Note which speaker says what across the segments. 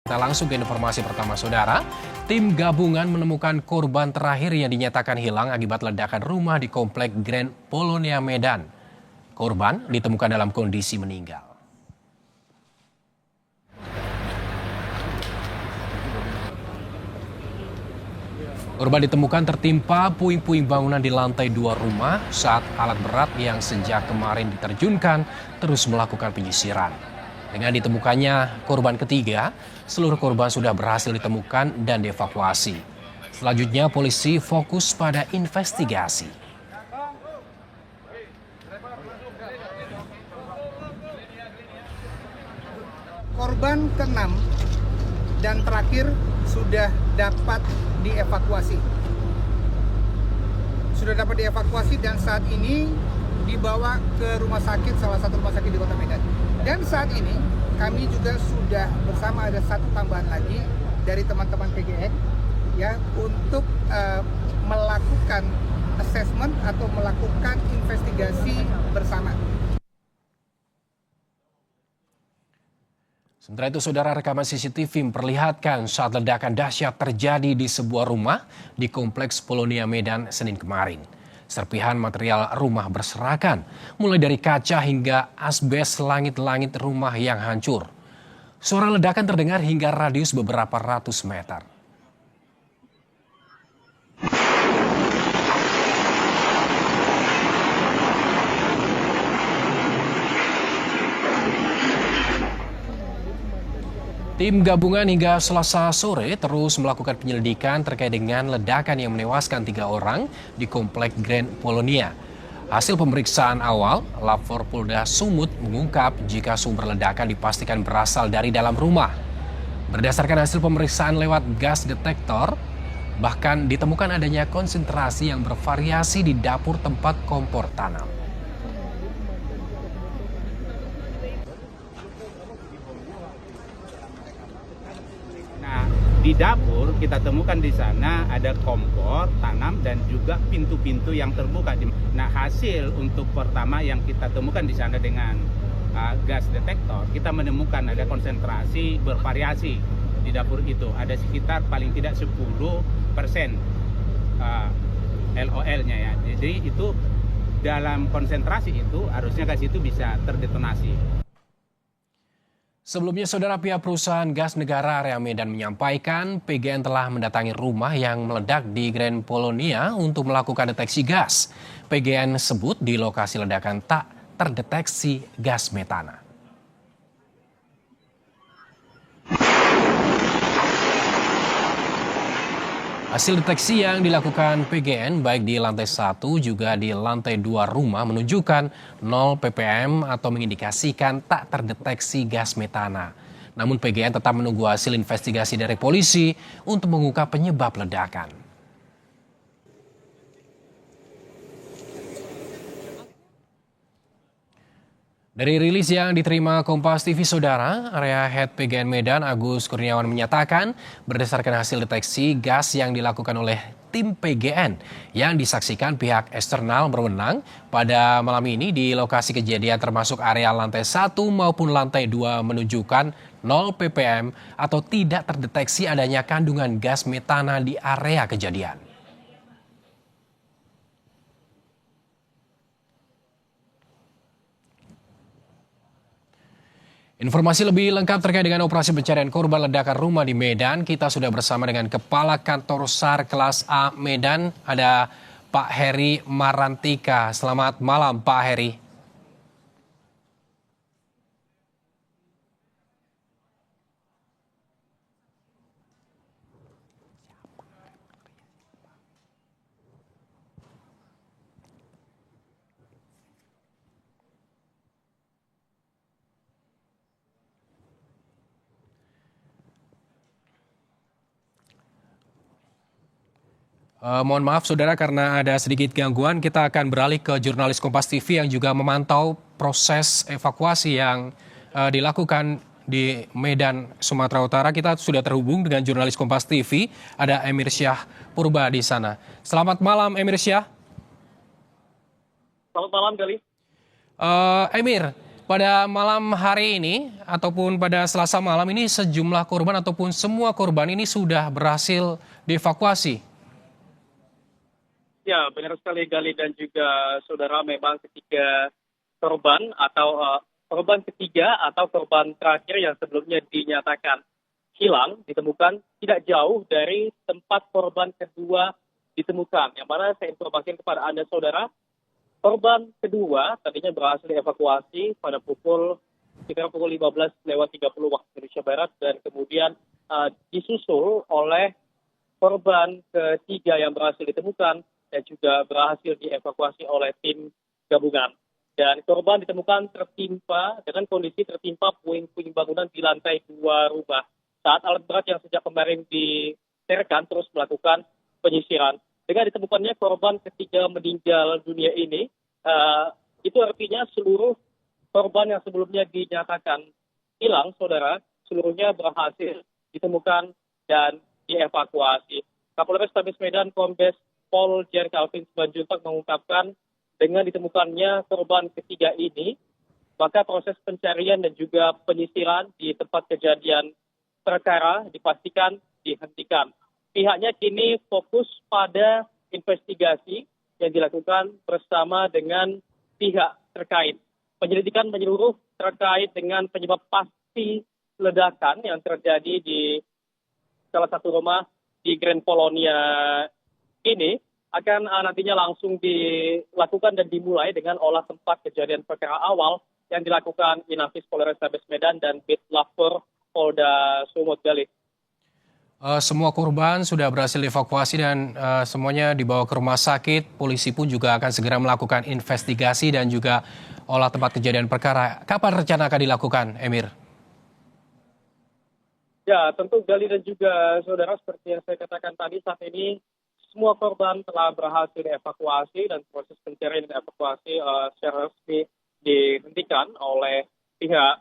Speaker 1: Kita langsung ke informasi pertama, saudara. Tim gabungan menemukan korban terakhir yang dinyatakan hilang akibat ledakan rumah di Komplek Grand Polonia, Medan. Korban ditemukan dalam kondisi meninggal. Korban ditemukan tertimpa puing-puing bangunan di lantai 2 rumah saat alat berat yang sejak kemarin diterjunkan terus melakukan penyisiran. Dengan ditemukannya korban ketiga, seluruh korban sudah berhasil ditemukan dan dievakuasi. Selanjutnya polisi fokus pada investigasi.
Speaker 2: Korban ke-6 dan terakhir sudah dapat dievakuasi. Dan saat ini dibawa ke rumah sakit, salah satu rumah sakit di Kota Medan. Dan saat ini kami juga sudah bersama ada satu tambahan lagi dari teman-teman PGN ya untuk melakukan assessment atau melakukan investigasi bersama.
Speaker 1: Sementara itu, saudara, rekaman CCTV memperlihatkan saat ledakan dahsyat terjadi di sebuah rumah di Kompleks Polonia, Medan, Senin kemarin. Serpihan material rumah berserakan, mulai dari kaca hingga asbes langit-langit rumah yang hancur. Suara ledakan terdengar hingga radius beberapa ratus meter. Tim gabungan hingga Selasa sore terus melakukan penyelidikan terkait dengan ledakan yang menewaskan 3 orang di Komplek Grand Polonia. Hasil pemeriksaan awal, Lapor Polda Sumut mengungkap jika sumber ledakan dipastikan berasal dari dalam rumah. Berdasarkan hasil pemeriksaan lewat gas detektor, bahkan ditemukan adanya konsentrasi yang bervariasi di dapur tempat kompor tanam.
Speaker 3: Di dapur kita temukan di sana ada kompor tanam dan juga pintu-pintu yang terbuka. Nah, hasil untuk pertama yang kita temukan di sana dengan gas detektor, kita menemukan ada konsentrasi bervariasi di dapur itu. Ada sekitar paling tidak 10% LOL-nya ya. Jadi itu dalam konsentrasi itu harusnya gas itu bisa terdetonasi.
Speaker 1: Sebelumnya, saudara, pihak perusahaan gas negara area Medan menyampaikan PGN telah mendatangi rumah yang meledak di Grand Polonia untuk melakukan deteksi gas. PGN sebut di lokasi ledakan tak terdeteksi gas metana. Hasil deteksi yang dilakukan PGN baik di lantai 1 juga di lantai 2 rumah menunjukkan 0 ppm atau mengindikasikan tak terdeteksi gas metana. Namun PGN tetap menunggu hasil investigasi dari polisi untuk mengungkap penyebab ledakan. Dari rilis yang diterima Kompas TV, saudara, area head PGN Medan Agus Kurniawan menyatakan berdasarkan hasil deteksi gas yang dilakukan oleh tim PGN yang disaksikan pihak eksternal berwenang pada malam ini di lokasi kejadian termasuk area lantai 1 maupun lantai 2 menunjukkan 0 ppm atau tidak terdeteksi adanya kandungan gas metana di area kejadian. Informasi lebih lengkap terkait dengan operasi pencarian korban ledakan rumah di Medan, kita sudah bersama dengan Kepala Kantor SAR Kelas A Medan, ada Pak Heri Marantika. Selamat malam, Pak Heri. Mohon maaf, saudara, karena ada sedikit gangguan, kita akan beralih ke jurnalis Kompas TV yang juga memantau proses evakuasi yang dilakukan di Medan, Sumatera Utara. Kita sudah terhubung dengan jurnalis Kompas TV, ada Emir Syah Purba di sana. Selamat malam, Emir Syah.
Speaker 4: Selamat malam, Gali.
Speaker 1: Emir, pada malam hari ini ataupun pada Selasa malam ini sejumlah korban ataupun semua korban ini sudah berhasil dievakuasi.
Speaker 4: Ya, benar sekali Gali dan juga saudara, memang ketiga korban atau korban ketiga atau korban terakhir yang sebelumnya dinyatakan hilang ditemukan tidak jauh dari tempat korban kedua ditemukan. Yang mana saya informasikan kepada Anda saudara, korban kedua tadinya berhasil dievakuasi pada sekitar pukul 15:30 waktu Indonesia Barat dan kemudian disusul oleh korban ketiga yang berhasil ditemukan dan juga berhasil dievakuasi oleh tim gabungan. Dan korban ditemukan dengan kondisi tertimpa puing-puing bangunan di lantai 2 rumah. Saat alat berat yang sejak kemarin diterkan terus melakukan penyisiran. Dengan ditemukannya korban ketiga meninggal dunia ini, itu artinya seluruh korban yang sebelumnya dinyatakan hilang, saudara, seluruhnya berhasil ditemukan dan dievakuasi. Kapolres Tabes Medan Kombes Pol Jan Calvin Simanjuntak mengungkapkan dengan ditemukannya korban ketiga ini, maka proses pencarian dan juga penyisiran di tempat kejadian perkara dipastikan dihentikan. Pihaknya kini fokus pada investigasi yang dilakukan bersama dengan pihak terkait. Penyelidikan menyeluruh terkait dengan penyebab pasti ledakan yang terjadi di salah satu rumah di Grand Polonia ini akan nantinya langsung dilakukan dan dimulai dengan olah tempat kejadian perkara awal yang dilakukan Inafis Polres Tabes Medan dan Bitlavfor Polda Sumut, Gali.
Speaker 1: Semua korban sudah berhasil dievakuasi dan semuanya dibawa ke rumah sakit. Polisi pun juga akan segera melakukan investigasi dan juga olah tempat kejadian perkara. Kapan rencana akan dilakukan, Emir?
Speaker 4: Ya, tentu Gali dan juga saudara, seperti yang saya katakan tadi, saat ini semua korban telah berhasil dievakuasi dan proses pencarian dan evakuasi secara resmi dihentikan oleh pihak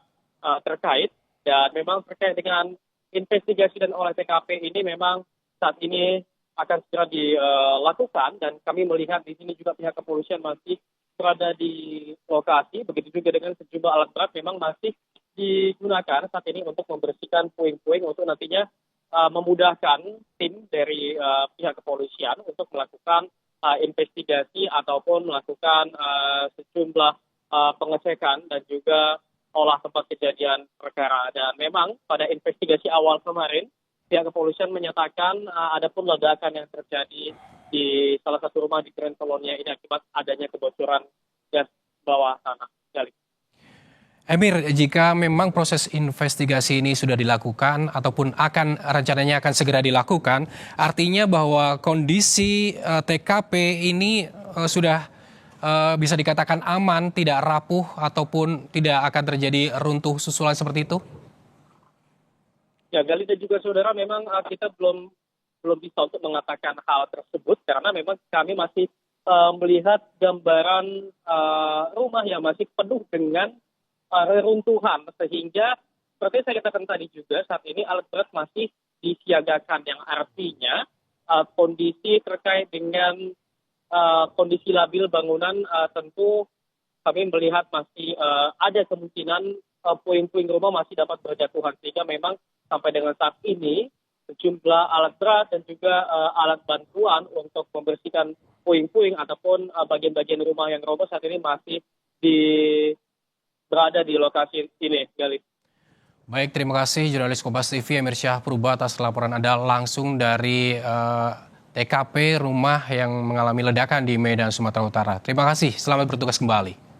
Speaker 4: terkait. Dan memang terkait dengan investigasi dan olah TKP ini memang saat ini akan segera dilakukan dan kami melihat di sini juga pihak kepolisian masih berada di lokasi. Begitu juga dengan sejumlah alat berat memang masih digunakan saat ini untuk membersihkan puing-puing untuk nantinya memudahkan tim dari pihak kepolisian untuk melakukan investigasi ataupun melakukan sejumlah pengecekan dan juga olah tempat kejadian perkara. Dan memang pada investigasi awal kemarin, pihak kepolisian menyatakan ada pun ledakan yang terjadi di salah satu rumah di Grand Polonia ini akibat adanya kebocoran gas bawah tanah. Gali.
Speaker 1: Emir, jika memang proses investigasi ini sudah dilakukan ataupun rencananya akan segera dilakukan, artinya bahwa kondisi TKP ini sudah bisa dikatakan aman, tidak rapuh ataupun tidak akan terjadi runtuh susulan seperti itu?
Speaker 4: Ya, Gali dan juga saudara, memang kita belum bisa untuk mengatakan hal tersebut karena memang kami masih melihat gambaran rumah yang masih penuh dengan reruntuhan, sehingga seperti saya katakan tadi juga saat ini alat berat masih disiagakan, yang artinya kondisi terkait dengan kondisi labil bangunan tentu kami melihat masih ada kemungkinan puing-puing rumah masih dapat berjatuhan, sehingga memang sampai dengan saat ini sejumlah alat berat dan juga alat bantuan untuk membersihkan puing-puing ataupun bagian-bagian rumah yang roboh saat ini masih berada di lokasi ini, Gali.
Speaker 1: Baik, terima kasih jurnalis Kompas TV Emir Syah Purba atas laporan Anda langsung dari TKP rumah yang mengalami ledakan di Medan, Sumatera Utara. Terima kasih, selamat bertugas kembali.